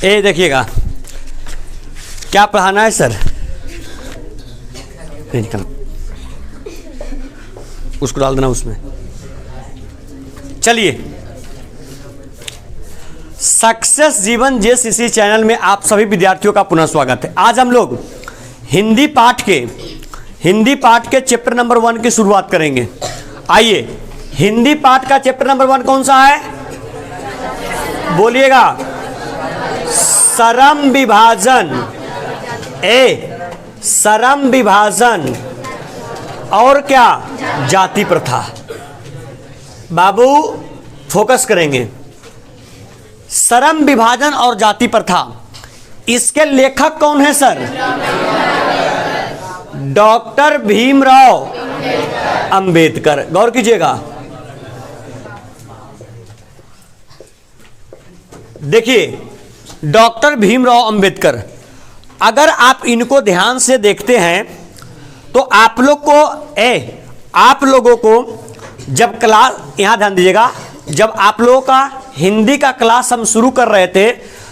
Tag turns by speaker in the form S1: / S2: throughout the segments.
S1: ए देखिएगा, क्या पढ़ाना है सर? निकल, उसको डाल देना उसमें। चलिए, सक्सेस जीवन JCC चैनल में आप सभी विद्यार्थियों का पुनः स्वागत है। आज हम लोग हिंदी पाठ के चैप्टर नंबर 1 की शुरुआत करेंगे। आइए, हिंदी पाठ का चैप्टर नंबर 1 कौन सा है? बोलिएगा। सरम विभाजन। सरम विभाजन और क्या? जाति प्रथा। बाबू फोकस करेंगे। सरम विभाजन और जाति प्रथा, इसके लेखक कौन है सर? डॉक्टर भीमराव अंबेडकर। गौर कीजिएगा, देखिए डॉक्टर भीमराव अंबेडकर, अगर आप इनको ध्यान से देखते हैं तो आप लोगों को जब क्लास, यहां ध्यान दीजिएगा, जब आप लोगों का हिंदी का क्लास हम शुरू कर रहे थे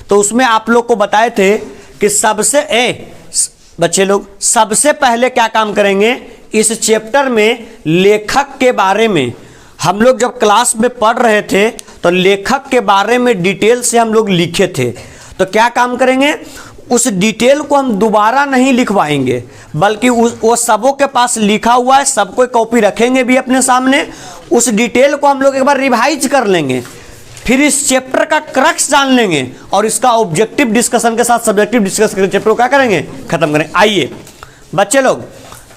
S1: तो उसमें आप लोग को बताए थे कि बच्चे लोग सबसे पहले क्या काम करेंगे, इस चैप्टर में लेखक के बारे में हम लोग जब क्लास में पढ़ रहे थे तो लेखक के बारे में डिटेल से हम लोग लिखे थे। तो क्या काम करेंगे, उस डिटेल को हम दोबारा नहीं लिखवाएंगे, बल्कि वो सबों के पास लिखा हुआ है, सबको कॉपी रखेंगे भी अपने सामने। उस डिटेल को हम लोग एक बार रिवाइज कर लेंगे, फिर इस चैप्टर का क्रक्स जान लेंगे और इसका ऑब्जेक्टिव डिस्कशन के साथ सब्जेक्टिव डिस्कस करके चैप्टर को क्या करेंगे, खत्म करेंगे। आइए बच्चे लोग,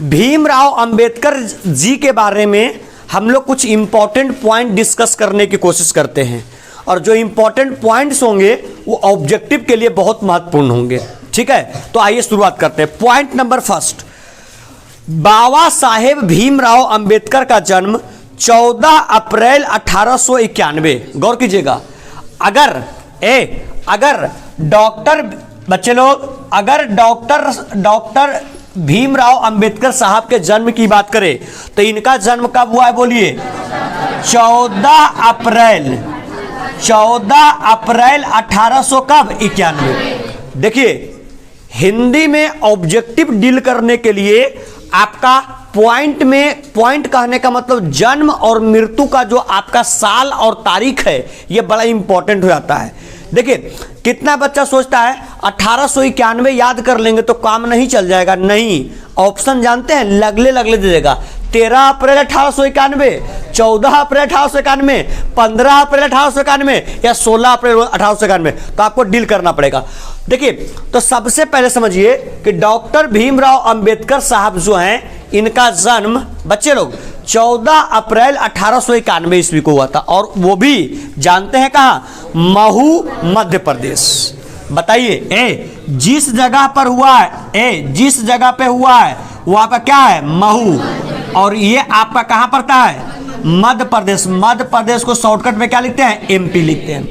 S1: भीमराव अंबेडकर जी के बारे में हम लोग कुछ इंपॉर्टेंट पॉइंट डिस्कस करने की कोशिश करते हैं, और जो इंपॉर्टेंट पॉइंट्स होंगे वो ऑब्जेक्टिव के लिए बहुत महत्वपूर्ण होंगे। ठीक है, तो आइए शुरुआत करते हैं। Point number first, Baba Saheb Bhimrao Ambedkar का जन्म 14 अप्रैल 1891। गौर कीजिएगा, अगर डॉक्टर, बच्चे लोग, अगर डॉक्टर भीमराव अंबेडकर साहब के जन्म की बात करें तो इनका जन्म कब हुआ है? बोलिए। 14 अप्रैल 1891। देखिए, हिंदी में ऑब्जेक्टिव डील करने के लिए आपका पॉइंट कहने का मतलब जन्म और मृत्यु का जो आपका साल और तारीख है, यह बड़ा इंपॉर्टेंट हो जाता है। देखिए, कितना बच्चा सोचता है 1891 याद कर लेंगे तो काम नहीं चल जाएगा। नहीं, ऑप्शन जानते हैं, लगले दे देगा। 13 अप्रैल 1891, 14 अप्रैल 1891, 15 अप्रैल 1891 या 16 अप्रैल 1891, तो आपको डील करना पड़ेगा। देखिए, तो सबसे पहले समझिए कि डॉक्टर भीमराव अंबेडकर साहब जो हैं, इनका जन्म बच्चे लोग 14 अप्रैल 1891 ईस्वी को हुआ था, और वो भी जानते हैं कहाँ? महू, मध्य प्रदेश। बताइए, जिस जगह पर हुआ है, जिस जगह पे हुआ है वो आपका क्या है? महू। और ये आपका कहां पड़ता है? मध्य प्रदेश। मध्य प्रदेश को शॉर्टकट में क्या लिखते हैं? MP लिखते हैं।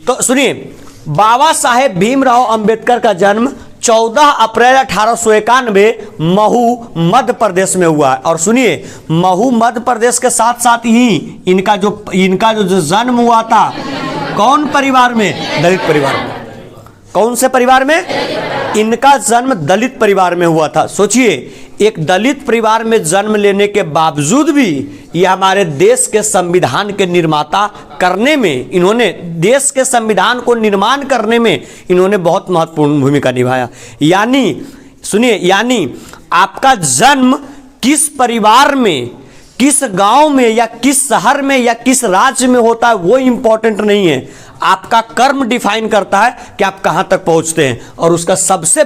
S1: तो सुनिए, बाबा साहेब भीमराव अंबेडकर का जन्म 14 अप्रैल 1891 महू, मध्य प्रदेश में हुआ है। और सुनिए, महू मध्य प्रदेश के साथ साथ ही इनका जो जन्म हुआ था, कौन परिवार में? दलित परिवार में। कौन से परिवार में? इनका जन्म दलित परिवार में हुआ था। सोचिए, एक दलित परिवार में जन्म लेने के बावजूद भी ये हमारे देश के संविधान के निर्माता करने में, इन्होंने देश के संविधान को निर्माण करने में इन्होंने बहुत महत्वपूर्ण भूमिका निभाया। यानी आपका जन्म किस परिवार में, किस गांव में या किस शहर में या किस राज्य में होता है वो इंपॉर्टेंट नहीं है, आपका कर्म डिफाइन करता है कि आप कहां तक पहुंचते हैं। और उसका सबसे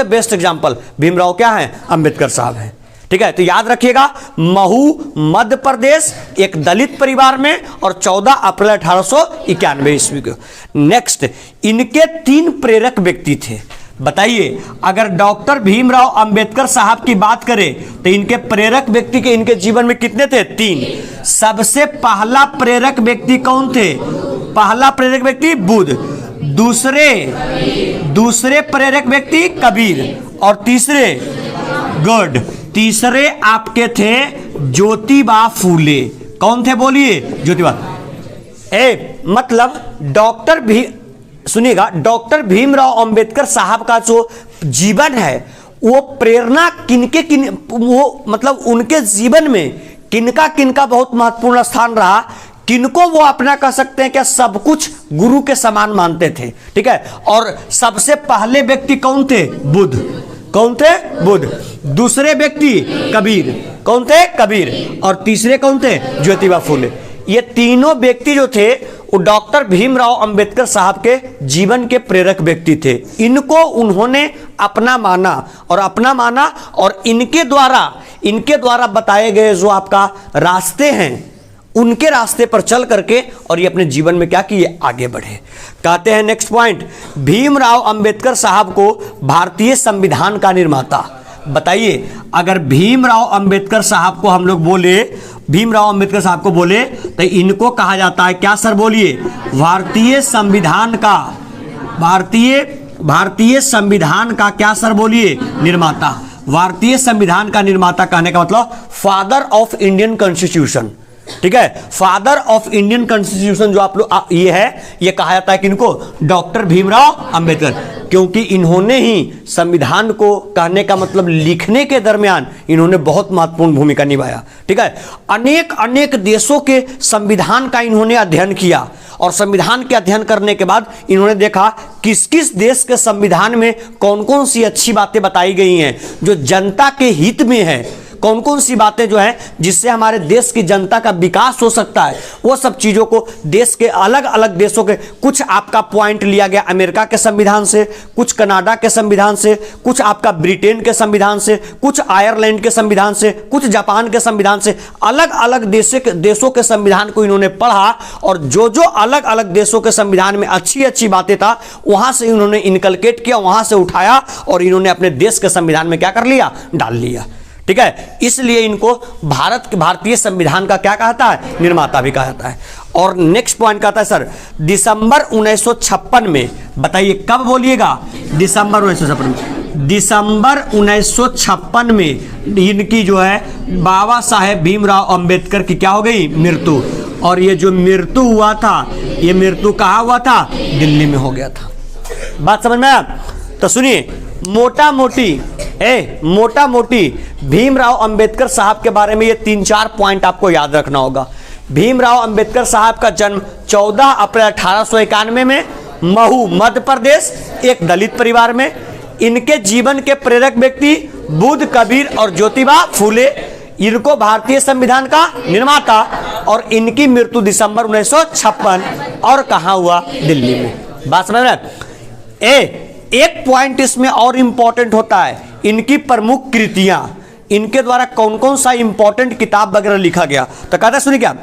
S1: बेस्ट एग्जाम्पल भीमराव क्या है? अंबेडकर साहब हैं। ठीक है, तो याद रखिएगा, महू मध्य प्रदेश, एक दलित परिवार में, और 14 अप्रैल 1891 ईस्वी को। नेक्स्ट, इनके 3 प्रेरक व्यक्ति थे। बताइए, अगर डॉक्टर भीमराव अंबेडकर साहब की बात करें तो इनके प्रेरक व्यक्ति के इनके जीवन में कितने थे? 3। सबसे पहला प्रेरक व्यक्ति कौन थे? पहला प्रेरक व्यक्ति बुद्ध, दूसरे प्रेरक व्यक्ति कबीर, और तीसरे आपके थे ज्योतिबा फूले। कौन थे? बोलिए। ज्योतिबा। मतलब सुनिएगा, डॉक्टर भीमराव अंबेडकर साहब का जो जीवन है वो प्रेरणा वो मतलब उनके जीवन में किनका किनका बहुत महत्वपूर्ण स्थान रहा, किनको वो अपना कह सकते हैं क्या सब कुछ गुरु के समान मानते थे। ठीक है, और सबसे पहले व्यक्ति कौन थे? बुद्ध। कौन थे? बुद्ध। दूसरे व्यक्ति कबीर। कौन थे? कबीर। और तीसरे कौन थे? ज्योतिबा फुले। ये तीनों व्यक्ति जो थे वो डॉक्टर भीमराव अंबेडकर साहब के जीवन के प्रेरक व्यक्ति थे। इनको उन्होंने अपना माना और इनके द्वारा बताए गए जो आपका रास्ते हैं उनके रास्ते पर चल करके और ये अपने जीवन में क्या किए? आगे बढ़े। कहते हैं नेक्स्ट पॉइंट, भीमराव अंबेडकर साहब को भारतीय संविधान का निर्माता। बताइए, अगर भीमराव अंबेडकर साहब को हम लोग बोले, भीमराव अंबेडकर साहब को बोले तो इनको कहा जाता है क्या सर? बोलिए। भारतीय संविधान का क्या सर? बोलिए। निर्माता। भारतीय संविधान का निर्माता कहने का मतलब फादर ऑफ इंडियन कॉन्स्टिट्यूशन। ठीक है, फादर ऑफ इंडियन कॉन्स्टिट्यूशन जो आप लोग ये कहा जाता है किनको? डॉक्टर भीमराव अंबेडकर, क्योंकि इन्होंने ही संविधान को कहने का मतलब लिखने के दरमियान इन्होंने बहुत महत्वपूर्ण भूमिका निभाया। ठीक है, अनेक देशों के संविधान का इन्होंने अध्ययन किया और संविधान के अध्ययन करने के बाद इन्होंने देखा किस किस देश के संविधान में कौन कौन सी अच्छी बातें बताई गई हैं जो जनता के हित में है, कौन कौन सी बातें जो है जिससे हमारे देश की जनता का विकास हो सकता है, वो सब चीज़ों को देश के अलग अलग देशों के कुछ आपका पॉइंट लिया गया अमेरिका के संविधान से, कुछ कनाडा के संविधान से, कुछ आपका ब्रिटेन के संविधान से, कुछ आयरलैंड के संविधान से, कुछ जापान के संविधान से, अलग अलग देशों के संविधान को इन्होंने पढ़ा और जो जो अलग अलग देशों के संविधान में अच्छी अच्छी बातें था वहां से इन्होंने इनकलकेट किया, वहां से उठाया और इन्होंने अपने देश के संविधान में क्या कर लिया? डाल लिया। ठीक है, इसलिए इनको भारतीय संविधान का क्या कहता है? निर्माता भी कहा जाता है। और नेक्स्ट पॉइंट कहता है सर दिसंबर 1956 में। बताइए कब? बोलिएगा। दिसंबर 1956 में। दिसंबर 1956 में इनकी जो है बाबा साहेब भीमराव अंबेडकर की क्या हो गई? मृत्यु। और ये जो मृत्यु हुआ था, ये मृत्यु कहाँ हुआ था? दिल्ली में हो गया था। बात समझ में आया? तो सुनिए, मोटा मोटी भीमराव अंबेडकर साहब के बारे में ये 3-4 पॉइंट आपको याद रखना होगा। भीमराव अंबेडकर साहब का जन्म 14 अप्रैल 1891 में महू मध्य प्रदेश एक दलित परिवार में। इनके जीवन के प्रेरक व्यक्ति बुद्ध, कबीर और ज्योतिबा फुले। इनको भारतीय संविधान का निर्माता। और इनकी मृत्यु दिसंबर 1956 और कहाँ हुआ? दिल्ली में। बात समझ रहे? एक पॉइंट इसमें और इंपॉर्टेंट होता है, इनकी प्रमुख कृतियां, इनके द्वारा कौन कौन सा इंपॉर्टेंट किताब वगैरह लिखा गया। तो कहता है सुनिए क्या,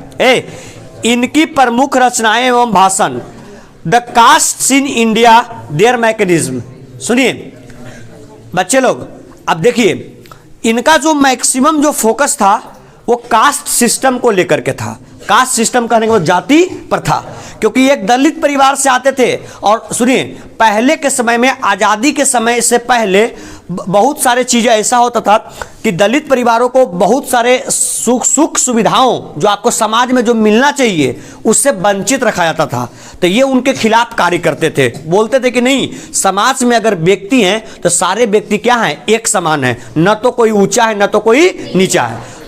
S1: इनकी प्रमुख रचनाएं एवं भाषण, the caste in India their mechanism. सुनिए बच्चे लोग, अब देखिए इनका जो मैक्सिमम जो फोकस था वो कास्ट सिस्टम को लेकर के था। कास्ट सिस्टम कहने के बाद जाति प्रथा, क्योंकि एक दलित परिवार से आते थे। और सुनिए, पहले के समय में, आज़ादी के समय से पहले बहुत सारे चीज़ें ऐसा होता था कि दलित परिवारों को बहुत सारे सुख सुविधाओं जो आपको समाज में जो मिलना चाहिए उससे वंचित रखा जाता था। तो ये उनके खिलाफ कार्य करते थे, बोलते थे कि नहीं, समाज में अगर व्यक्ति हैं तो सारे व्यक्ति क्या हैं? एक समान है, न तो कोई ऊंचा है न तो कोई नीचा है।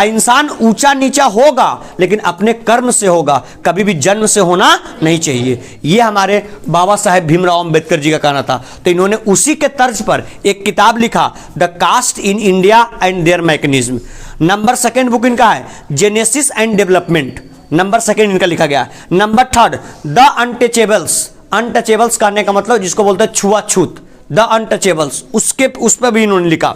S1: इंसान ऊंचा नीचा होगा लेकिन अपने कर्म से होगा, कभी भी जन्म से होना नहीं चाहिए। ये हमारे बाबा साहेब भीमराव अंबेडकर जी का कहना था। तो इन्होंने उसी के तर्ज पर एक किताब लिखा, the caste in India and their mechanism. Number 2 book इनका है जेनेसिस एंड डेवलपमेंट। नंबर 2 इनका लिखा गया। Number 3 the untouchables. अनटचेबल्स कहने का मतलब जिसको बोलते हैं छुआछूत, द अनटचेबल्स, उस पर भी इन्होंने लिखा।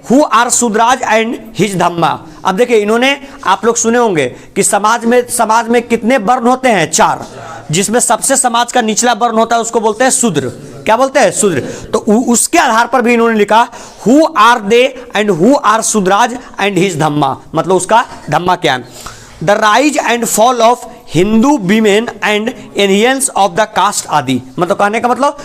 S1: Who are Shudras and his धम्मा। अब देखिए, इन्होंने, आप लोग सुने होंगे कि समाज में कितने वर्ण होते हैं? 4, जिसमें सबसे समाज का निचला वर्ण होता है उसको बोलते हैं शूद्र। क्या बोलते हैं? शूद्र। तो उसके आधार पर भी इन्होंने लिखा who are they and who are Shudras and his Dhamma. मतलब उसका धम्मा क्या है? The rise and fall of Hindu women and annihilation of the caste आदि। मतलब कहने का मतलब,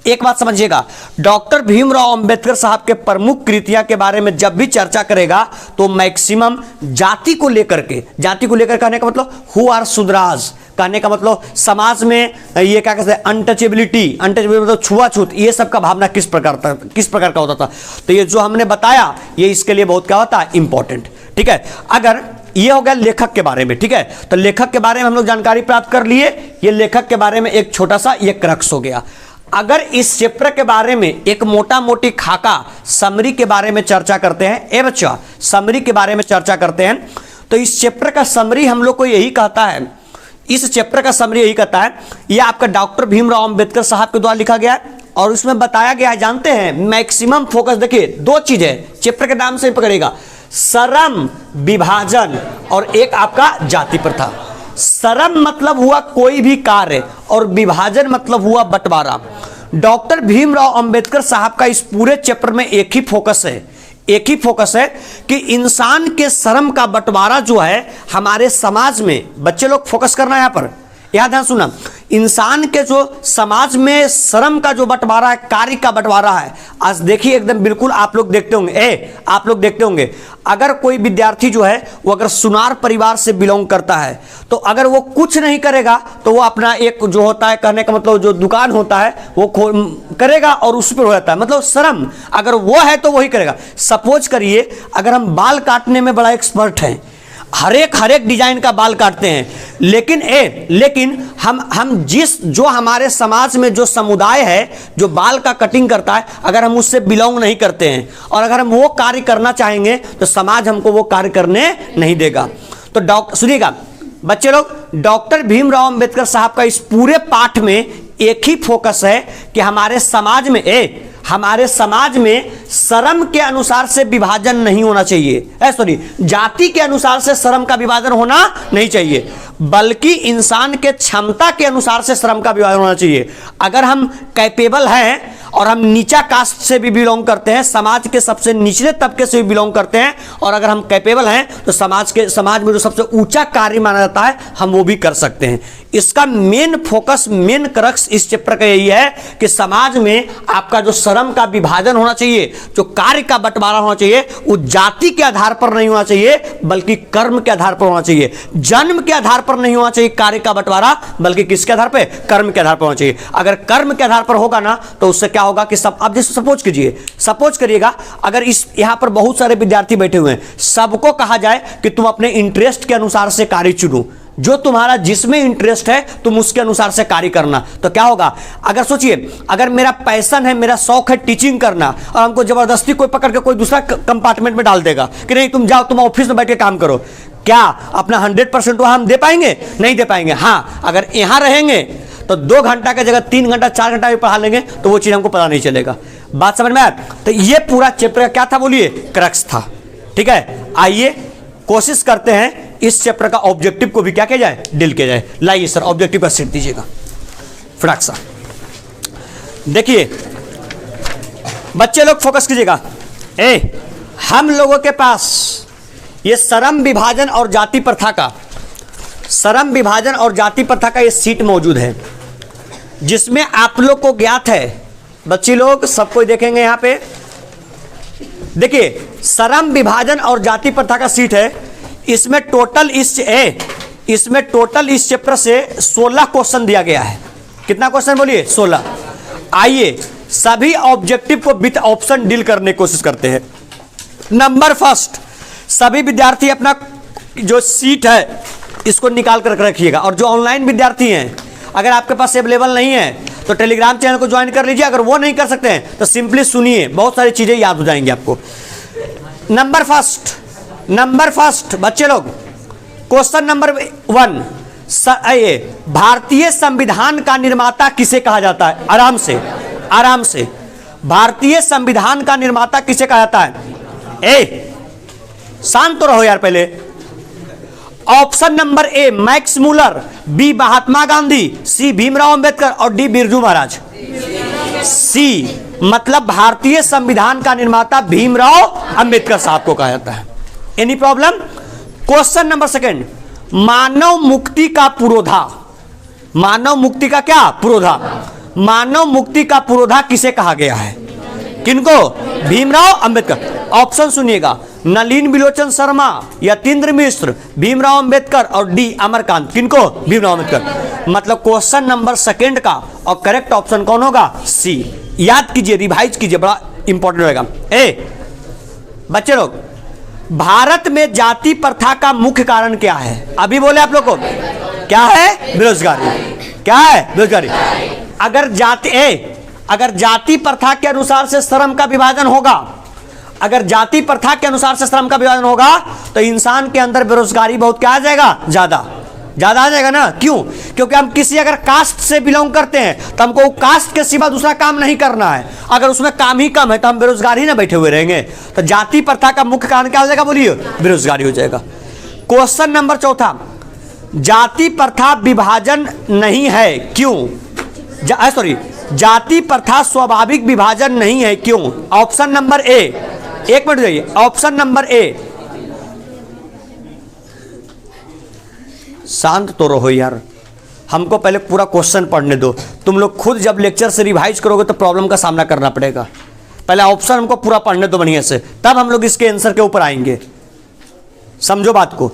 S1: एक बात समझिएगा, डॉक्टर भीमराव अंबेडकर साहब के प्रमुख कृतियां के बारे में जब भी चर्चा करेगा तो मैक्सिमम जाति को लेकर कहने का मतलब हु आर सुदराज, कहने का मतलब समाज में ये क्या कहते हैं, अनटचेबिलिटी मतलब छुआछूत, ये सब का भावना किस प्रकार का होता था। तो ये जो हमने बताया ये इसके लिए बहुत क्या होता है, इंपॉर्टेंट। ठीक है, अगर ये हो गया लेखक के बारे में। ठीक है, तो लेखक के बारे में हम लोग जानकारी प्राप्त कर लिए। ये लेखक के बारे में एक छोटा सा ये क्रक्स हो गया। अगर इस चैप्टर के बारे में एक मोटा मोटी खाका समरी के बारे में चर्चा करते हैं, ए बच्चा समरी के बारे में चर्चा करते हैं, तो इस चैप्टर का समरी हम लोग को यही कहता है, इस चैप्टर का समरी यही कहता है, ये आपका डॉक्टर भीमराव अंबेडकर साहब के द्वारा लिखा गया है और उसमें बताया गया है, जानते हैं मैक्सिमम फोकस, देखिए दो चीजें चैप्टर के नाम से ही पकड़ेगा, श्रम विभाजन और एक आपका जाति प्रथा। श्रम मतलब हुआ कोई भी कार्य और विभाजन मतलब हुआ बंटवारा। डॉक्टर भीमराव अंबेडकर साहब का इस पूरे चैप्टर में एक ही फोकस है कि इंसान के श्रम का बंटवारा जो है हमारे समाज में, बच्चे लोग फोकस करना है यहां पर, यहां ध्यान सुना, इंसान के जो समाज में श्रम का जो बंटवारा है, कार्य का बंटवारा है। आज देखिए एकदम बिल्कुल आप लोग देखते होंगे, अगर कोई विद्यार्थी जो है वो अगर सुनार परिवार से बिलोंग करता है तो अगर वो कुछ नहीं करेगा तो वो अपना एक जो होता है, कहने का मतलब जो दुकान होता है वो करेगा और उस पर हो जाता है, मतलब श्रम अगर वो है तो वही करेगा। सपोज करिए अगर हम बाल काटने में बड़ा एक्सपर्ट हैं, हर एक डिजाइन का बाल काटते हैं, लेकिन हम जो हमारे समाज में जो समुदाय है जो बाल का कटिंग करता है, अगर हम उससे बिलोंग नहीं करते हैं और अगर हम वो कार्य करना चाहेंगे तो समाज हमको वो कार्य करने नहीं देगा। तो सुनिएगा बच्चे लोग, डॉक्टर भीमराव अंबेडकर साहब का इस पूरे पाठ में एक ही फोकस है कि हमारे समाज में श्रम के अनुसार से विभाजन नहीं होना चाहिए, जाति के अनुसार से श्रम का विभाजन होना नहीं चाहिए, बल्कि इंसान के क्षमता के अनुसार से श्रम का विभाजन होना चाहिए। अगर हम कैपेबल हैं और हम नीचा कास्ट से भी बिलोंग करते हैं, समाज के सबसे निचले तबके से भी बिलोंग करते हैं, और अगर हम कैपेबल हैं तो समाज में जो सबसे ऊंचा कार्य माना जाता है हम वो भी कर सकते हैं। इसका मेन फोकस, मेन क्रक्स इस चैप्टर का यही है कि समाज में आपका जो श्रम का विभाजन होना चाहिए, जो कार्य का बंटवारा होना चाहिए, वो जाति के आधार पर नहीं होना चाहिए बल्कि कर्म के आधार पर होना चाहिए। जन्म के आधार पर नहीं होना चाहिए कार्य का बंटवारा, बल्कि किसके आधार पर, कर्म के आधार पर होना चाहिए। अगर कर्म के आधार पर होगा ना तो उससे क्या होगा कि सब, अब जैसे सपोज करिएगा अगर इस यहां पर बहुत सारे विद्यार्थी बैठे हुए हैं, सबको कहा जाए कि तुम अपने इंटरेस्ट के अनुसार से कार्य चुनो, जो तुम्हारा जिसमें इंटरेस्ट है तुम उसके अनुसार से कार्य करना, तो क्या होगा। अगर सोचिए अगर मेरा पैशन है, मेरा शौक है टीचिंग करना, और हमको जबरदस्ती कोई पकड़ के कोई दूसरा कंपार्टमेंट में डाल देगा कि नहीं तुम जाओ, तुम ऑफिस में बैठ के काम करो, क्या अपना 100% वहां हम दे पाएंगे? नहीं दे पाएंगे। हाँ, अगर यहां रहेंगे तो 2 घंटा की जगह 3 घंटा 4 घंटा भी पढ़ा लेंगे तो वो चीज हमको पता नहीं चलेगा। बात समझ में आया? तो ये पूरा चैप्टर का क्या था बोलिए, क्रक्स था। ठीक है, आइए कोशिश करते हैं इस चैप्टर का ऑब्जेक्टिव को भी क्या किया जाए, डील किया जाए। लाइए सर ऑब्जेक्टिव पर सीट दीजिएगा फटाक सा। देखिए बच्चे लोग फोकस कीजिएगा, हम लोगों के पास ये श्रम विभाजन और जाति प्रथा का ये सीट मौजूद है, जिसमें आप लोग को ज्ञात है, बच्चे लोग सब कोई देखेंगे यहां पे। देखिए श्रम विभाजन और जाति प्रथा का सीट है, इसमें टोटल इस चैप्टर से 16 क्वेश्चन दिया गया है। कितना क्वेश्चन बोलिए, 16। आइए सभी ऑब्जेक्टिव को विद ऑप्शन डील करने की कोशिश करते हैं। नंबर फर्स्ट, सभी विद्यार्थी अपना जो सीट है इसको निकाल कर रखिएगा, और जो ऑनलाइन विद्यार्थी हैं अगर आपके पास अवेलेबल नहीं है तो टेलीग्राम चैनल को ज्वाइन कर लीजिए। अगर वो नहीं कर सकते हैं तो सिंपली सुनिए, बहुत सारी चीजें याद हो जाएंगी आपको। नंबर फर्स्ट बच्चे लोग, क्वेश्चन नंबर 1, भारतीय संविधान का निर्माता किसे कहा जाता है? आराम से भारतीय संविधान का निर्माता किसे कहा जाता है? शांत तो रहो यार पहले। Option number A Max Muller, B Mahatma Gandhi, C Bhimrao Ambedkar और डी बिरजू महाराज। सी मतलब भारतीय संविधान का निर्माता भीमराव अंबेडकर साहब को कहा जाता है। Any problem? Question number second, मानव मुक्ति का पुरोधा, मानव मुक्ति का क्या पुरोधा, मानव मुक्ति का पुरोधा किसे कहा गया है? किनको? भीमराव अंबेडकर। ऑप्शन सुनिएगा, नलिन बिलोचन शर्मा, यतीन्द्र मिश्र, भीमराव अंबेडकर और डी अमरकांत। किनको? भीमराव अंबेडकर। मतलब क्वेश्चन नंबर सेकंड का और करेक्ट ऑप्शन कौन होगा? सी। याद कीजिए, रिवाइज कीजिए, बड़ा इंपॉर्टेंट रहेगा। ए बच्चे लोग, भारत में जाति प्रथा का मुख्य कारण क्या है? अभी बोले आप लोग को, क्या है? बेरोजगारी। क्या है? बेरोजगारी। अगर जाति प्रथा के अनुसार से श्रम का विभाजन होगा, अगर जाति प्रथा के अनुसार से श्रम का विभाजन होगा तो इंसान के अंदर बेरोजगारी बहुत क्या आ जाएगा? ज्यादा आ जाएगा ना। क्यों? क्योंकि हम किसी अगर कास्ट से बिलोंग करते हैं तो हमको कास्ट के सिवा दूसरा काम नहीं करना है। अगर उसमें काम ही कम है तो हम बेरोजगार ही ना बैठे हुए रहेंगे। तो जाति प्रथा का मुख्य कारण क्या हो जाएगा? बोलिए, बेरोजगारी हो जाएगा। क्वेश्चन नंबर चौथा, जाति प्रथा विभाजन नहीं है क्यों? जाति प्रथा स्वाभाविक विभाजन नहीं है क्यों? ऑप्शन नंबर ए, एक मिनट जाइए, ऑप्शन नंबर ए, शांत तो रहो यार, हमको पहले पूरा क्वेश्चन पढ़ने दो। तुम लोग खुद जब लेक्चर से रिवाइज करोगे तो प्रॉब्लम का सामना करना पड़ेगा। पहले ऑप्शन हमको पूरा पढ़ने दो बढ़िया से, तब हम लोग इसके आंसर के ऊपर आएंगे। समझो बात को।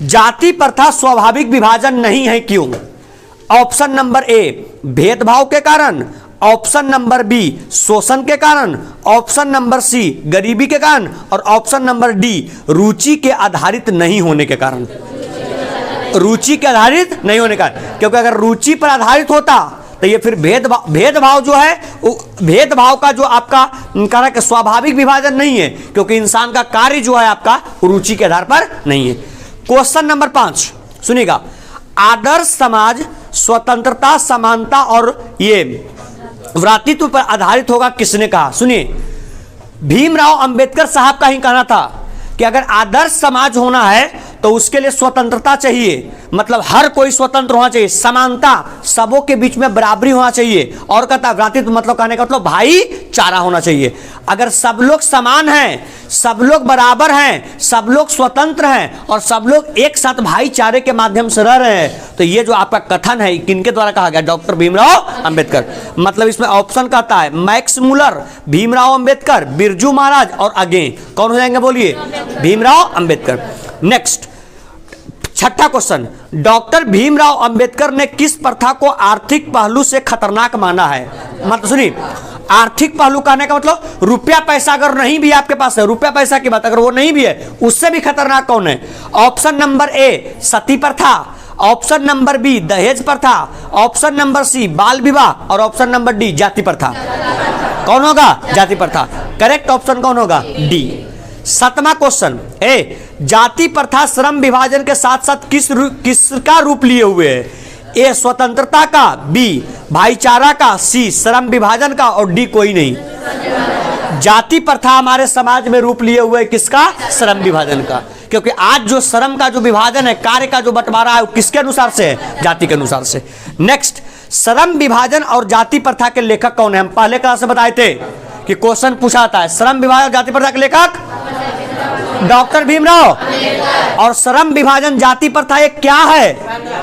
S1: जाति प्रथा स्वाभाविक विभाजन नहीं है क्यों? ऑप्शन नंबर ए, भेदभाव के कारण, ऑप्शन नंबर बी, शोषण के कारण, ऑप्शन नंबर सी, गरीबी के कारण, और ऑप्शन नंबर डी, रुचि के आधारित नहीं होने के कारण। रुचि के आधारित नहीं होने का, क्योंकि अगर रुचि पर आधारित होता तो ये फिर भेदभाव जो है, भेदभाव का जो आपका कारण का स्वाभाविक विभाजन नहीं है, क्योंकि इंसान का कार्य जो है आपका रुचि के आधार पर नहीं है। क्वेश्चन नंबर 5 सुनिएगा, आदर्श समाज स्वतंत्रता, समानता और ये भ्रातृत्व पर आधारित होगा किसने कहा? सुनिए, भीमराव अंबेडकर साहब का ही कहना था कि अगर आदर्श समाज होना है तो उसके लिए स्वतंत्रता चाहिए, मतलब हर कोई स्वतंत्र होना चाहिए, समानता, सबों के बीच में बराबरी होना चाहिए, और कहता भ्रातृत्व मतलब कहने का मतलब भाईचारा होना चाहिए। अगर सब लोग समान हैं, सब लोग बराबर हैं, सब लोग स्वतंत्र हैं और सब लोग एक साथ भाईचारे के माध्यम से रह रहे हैं, तो ये जो आपका कथन है किनके द्वारा कहा गया? डॉक्टर भीमराव अंबेडकर। मतलब इसमें ऑप्शन कहता है मैक्स मुलर, भीमराव अंबेडकर, बिरजू महाराज और आगे कौन हो जाएंगे? बोलिए, भीमराव अंबेडकर। नेक्स्ट, छठा क्वेश्चन, डॉक्टर भीमराव अंबेडकर ने किस प्रथा को आर्थिक पहलू से खतरनाक माना है? मतलब सुनिए, आर्थिक पहलू कहने का मतलब रुपया पैसा अगर नहीं भी आपके पास है, रुपया पैसा की बात अगर वो नहीं भी है, उससे भी खतरनाक कौन है? ऑप्शन नंबर ए, सती प्रथा, ऑप्शन नंबर बी, दहेज प्रथा, ऑप्शन नंबर सी, बाल विवाह, और ऑप्शन नंबर डी, जाति प्रथा। कौन होगा? जाति प्रथा। करेक्ट ऑप्शन कौन होगा? डी। सातवां क्वेश्चन, ए, जाति प्रथा श्रम विभाजन के साथ साथ किसका रूप लिए हुए है? ए, स्वतंत्रता का, बी, भाईचारा का, सी, श्रम विभाजन का, और डी कोई नहीं। जाति प्रथा हमारे समाज में रूप लिए हुए किसका? श्रम विभाजन का। क्योंकि आज जो श्रम का जो विभाजन है, कार्य का जो बंटवारा है, वो किसके अनुसार से है? जाति के अनुसार से। नेक्स्ट, श्रम विभाजन और जाति प्रथा के लेखक कौन है? हम पहले क्लास में बताए थे कि क्वेश्चन पूछा था, श्रम विभाजन और जाति प्रथा के लेखक डॉक्टर भीमराव, और श्रम विभाजन जाति प्रथा एक क्या है?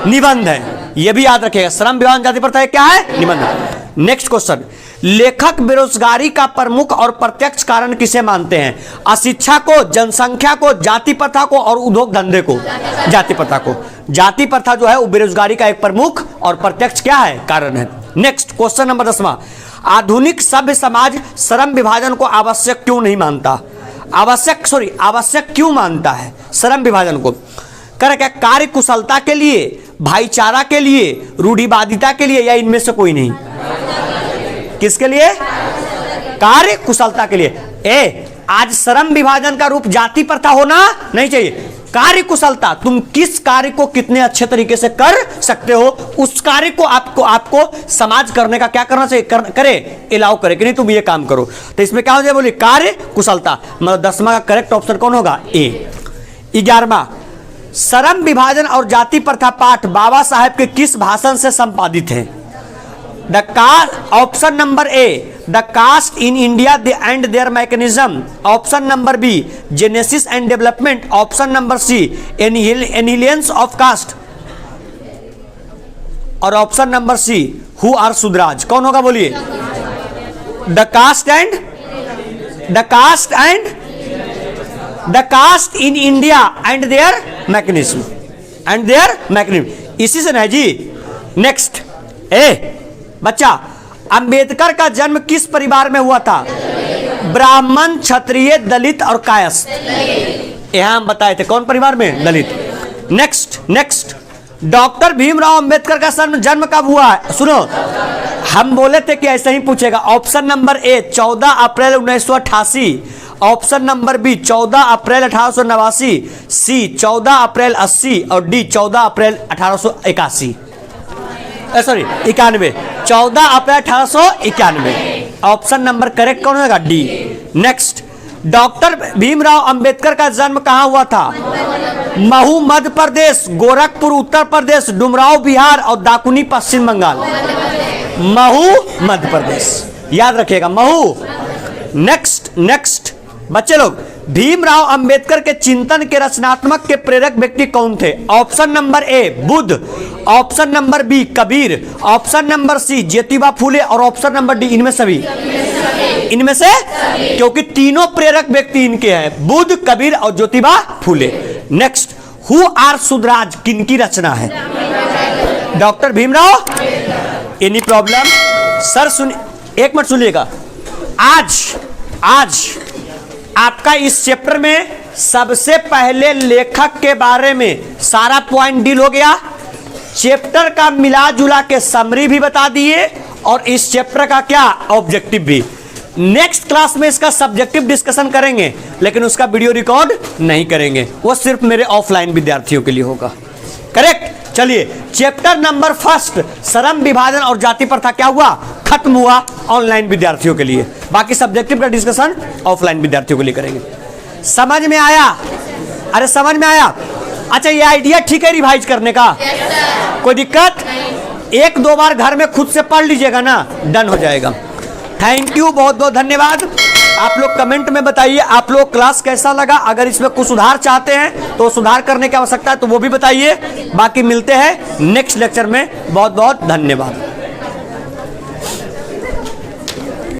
S1: निबंध है। यह भी याद रखिएगा, श्रम विभाजन जाति प्रथा एक क्या है? निबंध। नेक्स्ट क्वेश्चन, लेखक बेरोजगारी का प्रमुख और प्रत्यक्ष कारण किसे मानते हैं? अशिक्षा को, जनसंख्या को, जाति प्रथा को, और उद्योग धंधे को? जाति प्रथा को। जाति प्रथा जो है वो बेरोजगारी का एक प्रमुख और प्रत्यक्ष क्या है? कारण है। नेक्स्ट क्वेश्चन नंबर 10वां, आधुनिक सभ्य समाज श्रम विभाजन को आवश्यक क्यों नहीं मानता? आवश्यक क्यों मानता है श्रम विभाजन को? कर क्या? कार्य कुशलता के लिए, भाईचारा के लिए, रूढ़िवादिता के लिए, या इनमें से कोई नहीं? किसके लिए? कार्य कुशलता के लिए। ए, आज श्रम विभाजन का रूप जाति प्रथा होना नहीं चाहिए, कार्य कुशलता, तुम किस कार्य को कितने अच्छे तरीके से कर सकते हो, उस कार्य को आपको समाज करने का क्या करना चाहिए? करे, अलाउ करे कि नहीं तुम ये काम करो। तो इसमें क्या हो जाए? बोलिए, कार्य कुशलता। मतलब 10वां का करेक्ट ऑप्शन कौन होगा? ए। 11वां, श्रम विभाजन और जाति प्रथा पाठ बाबा साहेब के किस भाषण से संपादित है? The caste, option number A, the caste in India and their mechanism, option number B, genesis and development, option number C, annihilation of caste, और option number C, who are Shudras. कौन होगा? बोलिए, the caste and the caste in India and their mechanism, इसी से नहीं जी। Next, बच्चा, अंबेडकर का जन्म किस परिवार में हुआ था? ब्राह्मण, क्षत्रिय, दलित और कायस्थ। यहां हम बताए थे कौन परिवार में? दलित। नेक्स्ट, डॉक्टर भीमराव अंबेडकर का जन्म कब हुआ है? सुनो, हम बोले थे कि ऐसे ही पूछेगा। Option number A 14 April 1988, option number B 14 April 1889, C 14 April 80 और D 14 April 1881। Sorry 91, 14 April 1891। Option number correct कौन होगा? D. Next, doctor Bhimrao Ambedkar का जन्म कहां हुआ था? महू मध्य प्रदेश, गोरखपुर उत्तर प्रदेश, डुमराव बिहार और दाकुनी पश्चिम बंगाल। महू मध्य प्रदेश, याद रखिएगा महू। नेक्स्ट बच्चे लोग, भीमराव अंबेडकर के चिंतन के रचनात्मक के प्रेरक व्यक्ति कौन थे? Option number A Buddha, option number B Kabir, option number C Jyotiba Phule और ऑप्शन नंबर डी इनमें से क्योंकि तीनों प्रेरक व्यक्ति इनके हैं, बुद्ध, कबीर और Jyotiba Phule. Next, who are Shudras किनकी रचना है? Doctor Bhimrao. Any problem? Sir सुन, एक मिनट सुनिएगा। आज आपका इस चैप्टर में सबसे पहले लेखक के बारे में सारा पॉइंट डील हो गया, चैप्टर का मिला जुला के समरी भी बता दिए और इस चैप्टर का क्या ऑब्जेक्टिव भी। नेक्स्ट क्लास में इसका सब्जेक्टिव डिस्कशन करेंगे, लेकिन उसका वीडियो रिकॉर्ड नहीं करेंगे, वो सिर्फ मेरे ऑफलाइन विद्यार्थियों के लिए होगा। करेक्ट। चलिए, चैप्टर नंबर फर्स्ट श्रम विभाजन और जाति प्रथा क्या हुआ? खत्म हुआ ऑनलाइन विद्यार्थियों के लिए। बाकी सब्जेक्टिव का डिस्कशन ऑफलाइन विद्यार्थियों के लिए करेंगे। समझ में आया? अरे समझ में आया? अच्छा, ये आइडिया ठीक है रिवाइज करने का? कोई दिक्कत? एक दो बार घर में खुद से पढ़ लीजिएगा ना, डन हो जाएगा। थैंक यू, बहुत बहुत धन्यवाद। आप लोग कमेंट में बताइए आप लोग क्लास कैसा लगा। अगर इसमें कुछ सुधार चाहते हैं तो सुधार करने की आवश्यकता है तो वो भी बताइए। बाकी मिलते हैं नेक्स्ट लेक्चर में। बहुत बहुत धन्यवाद।